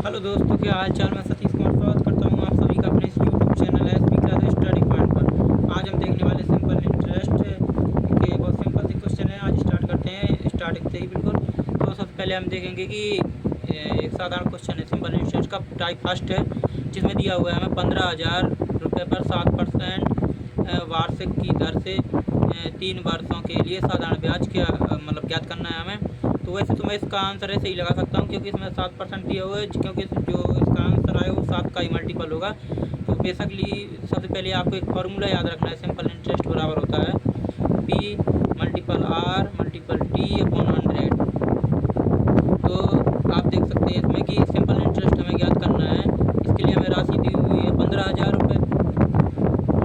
Hello दोस्तों, क्या हाल चाल। मैं सतीश कुमार स्वागत करता हूं आप सभी का अपने इस YouTube channel SP class study point पर। आज हम देखने वाले सिंपल इंटरेस्ट के बहुत सिंपल से क्वेश्चन है। आज स्टार्ट करते हैं, स्टार्टिंग से ही बिल्कुल। तो सबसे पहले हम देखेंगे कि एक साधारण क्वेश्चन है सिंपल इंटरेस्ट का, टाइप फर्स्ट है, जिसमें दिया हुआ है हमें 15,000 रुपये पर 7% वार्षिक की दर से 3 वर्षों के लिए साधारण ब्याज क्या मतलब ज्ञात करना है हमें। तो वैसे तो मैं इसका आंसर ऐसे ही लगा सकता हूँ, क्योंकि इसमें 7% दिया हुआ है, क्योंकि जो इसका आंसर आए वो 7 का ही मल्टीपल होगा। तो बेसिकली सबसे पहले आपको एक फार्मूला याद रखना है। सिंपल इंटरेस्ट बराबर होता है P multiple R multiple T upon 100। तो आप देख सकते हैं इसमें कि सिंपल इंटरेस्ट हमें ज्ञात करना है। इसके लिए हमें राशि दी हुई है 15,000 रुपये,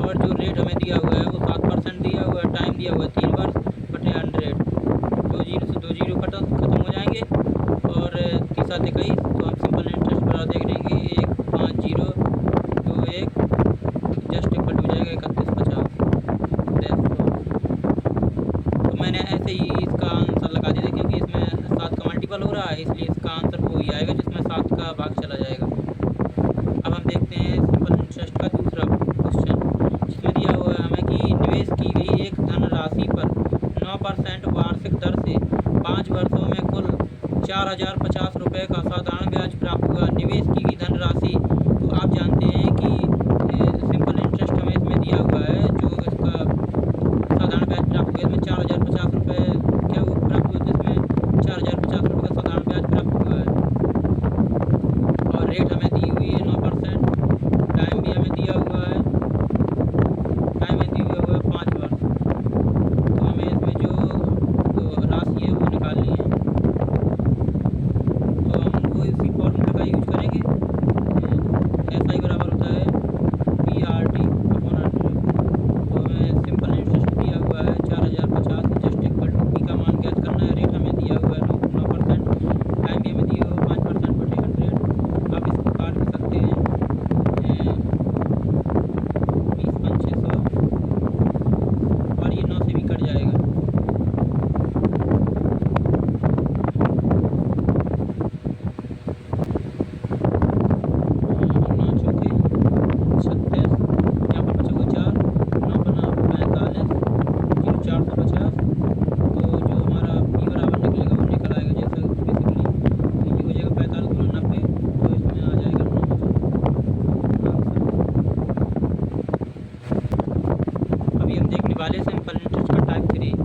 और जो रेट हमें दिया हुआ है वो 7% दिया हुआ है। टाइम दिया हुआ है 3 वर्ष बटे 100। 2 जीरो खत्म हो जाएंगे और 3 7 21। तो हम सिंपल इंटरेस्ट बराबर देख रहे हैं कि 1 5 0 2 1 जस्ट इक्वल हो जाएगा 3150। तो मैंने ऐसे ही इसका आंसर लगा दिया, क्योंकि इसमें 7 का मल्टीपल हो रहा है, इसलिए इसका आंसर वो ही आएगा जिसमें 7 का भाग चला जाएगा। अब हम देखते हैं सिंपल इंटरेस्ट का दूसरा क्वेश्चन, जिसमें दिया हुआ है हमें कि निवेश की गई एक धनराशि पर 9% वार्षिक दर से 5 वर्षों में कुल 4,050 रुपये का साधारण ब्याज प्राप्त हुआ। निवेश की गई धनराशि, तो आप जानते हैं कि सिंपल इंटरेस्ट हमें इसमें दिया हुआ है, जो इसका साधारण ब्याज प्राप्त हुआ है इसमें 4,050 रुपये क्या वो प्राप्त हुए थे। इसमें 4,050 रुपये का साधारण ब्याज प्राप्त हुआ है, और रेट हमें दी हुई है 9%। टाइम भी हमें दिया हुआ है, टाइम में दिया हुआ है 5 वर्ष। तो हमें इसमें जो राशि है वो निकालनी है, तो हम वो इसी फॉर्मूले का यूज करेंगे। एस आई बराबर होता है पी आर टी अपॉन 100। तो हमें सिंपल इंटरेस्ट दिया हुआ है 4,050 जस्ट इक्वल टू पी का मान ज्ञात करना है। रेट हमें दिया हुआ है 9%। टाइम भी हमें दिया हुआ है 5% बटे 100। आप इसको काट भी सकते हैं 20 5 600, और ये 9 से भी कट जाएगा। वाले सिंपल इंटरेस्ट का टाइप 3।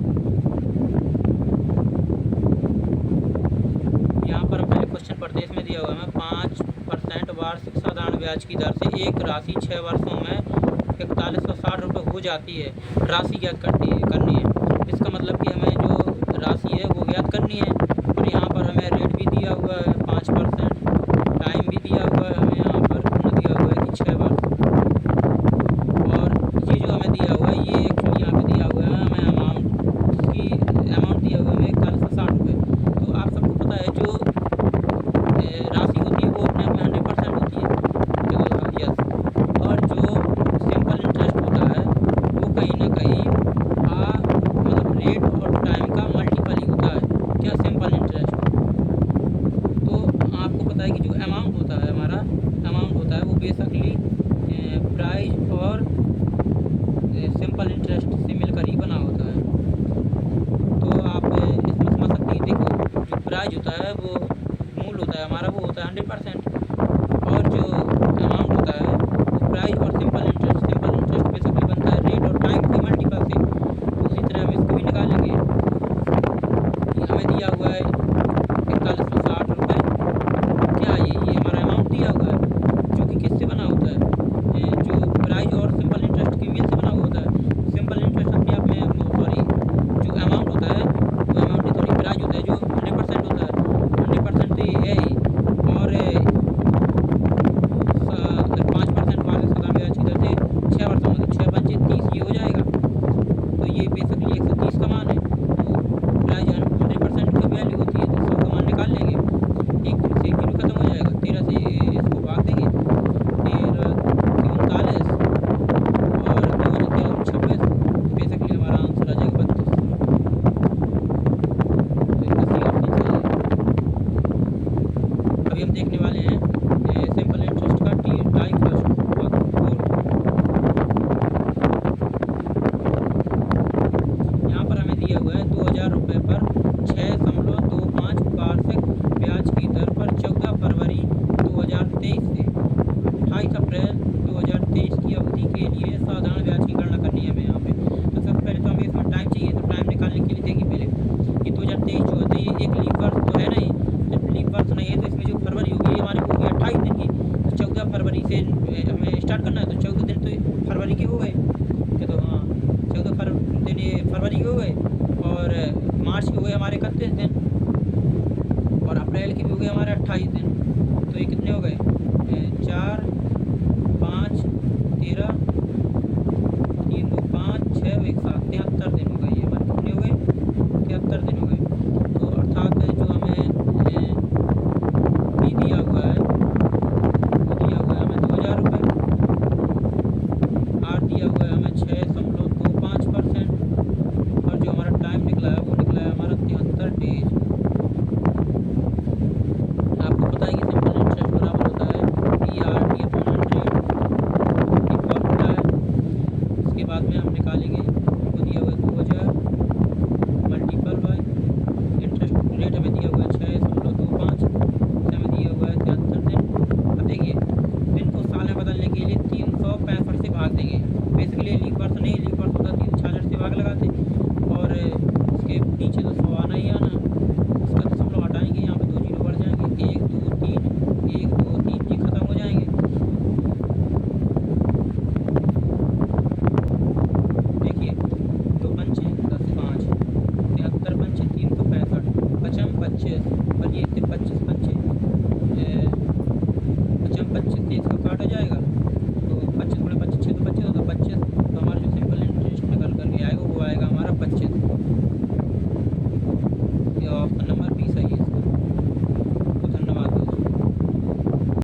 यहाँ पर हम पहले क्वेश्चन पढ़ते हैं। इसमें दिया हुआ है 5% वार्षिक साधारण ब्याज की दर से एक राशि 6 वर्षों में 4160 रुपये हो जाती है। राशि ज्ञात करनी है। इसका मतलब कि हमें जो राशि है वो ज्ञात करनी है, और यहाँ पर हमें रेट भी दिया हुआ है 5%। टाइम भी दिया हुआ है हमें, यहाँ पर दिया हुआ है कि 6 वर्ष। और ये जो हमें दिया हुआ है, ये एक्चुअली यहाँ पे दिया हुआ है हमें अमाउंट दिया हुआ है 4160 रुपये। तो आप सबको पता है जो राशि होती है वो अपने आप में 100% होती है, तो यस। और जो सिंपल इंटरेस्ट होता है वो कहीं ना कहीं मतलब रेट और टाइम का मल्टीपल ही होता है। क्या सिंपल इंटरेस्ट। तो आपको पता है कि जो अमाउंट होता है हमारा, अमाउंट होता है वो बेसिकली प्राइस और सिंपल इंटरेस्ट से मिलकर ही बना होता है। तो आप इसमें समझ सकते हैं, देखो जो प्राइस होता है वो मूल होता है हमारा, वो होता है 100%, और जो अमाउंट होता है वो प्राइस और सिंपल इंटरेस्ट बेसिकली बनता है रेट और टाइम के मल्टीपल से। तो उसी तरह हम इसको भी निकालेंगे। ये हमें दिया हुआ है 4160 रुपये। क्या ये हमारा अमाउंट दिया हुआ है, जो कि किससे बना होता है, जो प्राइस और सिंपल इंटरेस्ट के मेल से बना हुआ होता है। सिंपल इंटरेस्ट अपने आप में सॉरी जो अमाउंट होता है वो अमाउंट थोड़ी प्राइस होता है जो 100% होता है। 100% तो ये है ही, और 5% वाले साधारण ब्याज की दर से 6 वर्षों में 6 5 30 ये हो जाएगा। तो ये बेसिकली 130 का मान है। तो प्राइस 100% का वैल्यू होती है, तो 100 का मान निकाल लेंगे। 1 से 1 जीरो खत्म हो जाएगा, 13 से इसको भाग देंगे, 13 39 और 2 13 26। बेसिकली हमारा आंसर आ जाएगा 3200। तो इतना सही ऑप्शन सही है। अभी हम देखने वाले हैं